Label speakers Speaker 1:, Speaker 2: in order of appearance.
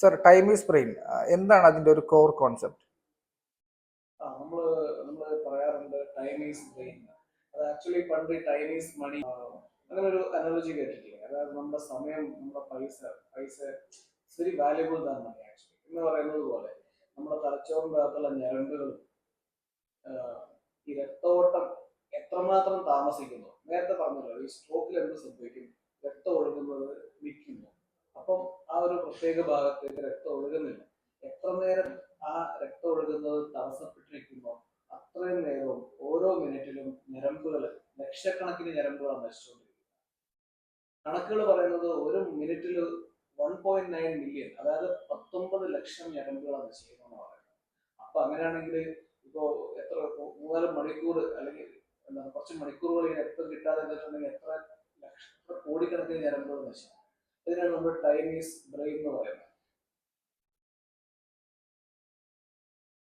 Speaker 1: Sir, time is brain എന്താണ് അതിന്റെ ഒരു കോർ കോൺസെപ്റ്റ്?
Speaker 2: നമ്മള് നമ്മള് പറയാറുണ്ട് ടൈം ഈസ് ബ്രെയിൻ. അത് ആക്ച്വലി പണ്ട് ടൈം ഈസ് മണി അങ്ങനെ ഒരു അനോളജി കേട്ടിട്ടില്ലേ? അതായത് നമ്മുടെ സമയം, നമ്മുടെ പൈസ പൈസ very valuable than money actually എന്ന് പറയുന്നത് പോലെ നമ്മുടെ തലച്ചോറിനകത്തുള്ള ഞരമ്പുകളും ഈ രക്തഓട്ടം എത്രമാത്രം താമസിക്കുന്നു. നേരത്തെ പറഞ്ഞല്ലോ, ഈ സ്ട്രോക്കിൽ എന്ത് സംഭവിക്കും? രക്തം ഒഴുകുന്നത് നിൽക്കുന്നു. അപ്പം ആ ഒരു പ്രത്യേക ഭാഗത്തേക്ക് രക്തം ഒഴുകുന്നില്ല. എത്ര നേരം ആ രക്തം ഒഴുകുന്നത് തടസ്സപ്പെട്ടിരിക്കുമ്പോൾ അത്രയും നേരവും ഓരോ മിനിറ്റിലും ഞരമ്പുകൾ, ലക്ഷക്കണക്കിന് ഞരമ്പുകളാണ് നശിച്ചുകൊണ്ടിരിക്കുന്നത്. കണക്കുകൾ പറയുന്നത് ഒരു മിനിറ്റിൽ 1.9 മില്യൺ, അതായത് 19 ലക്ഷം ഞരമ്പുകളാണ് നശിക്കുന്നതെന്ന് പറയുന്നത്. അപ്പൊ അങ്ങനെയാണെങ്കിൽ ഇപ്പോ എത്ര 3-4 മണിക്കൂർ അല്ലെങ്കിൽ കുറച്ച് മണിക്കൂറുകൾ ഈ രക്തം കിട്ടാതെ എത്ര കോടിക്കണക്കിന് ഞരമ്പുകൾ നശിക്കും. ഇതിനാണ് നമ്മൾ ടൈം ഈസ് ബ്രെയിൻ എന്ന് പറയുന്നത്.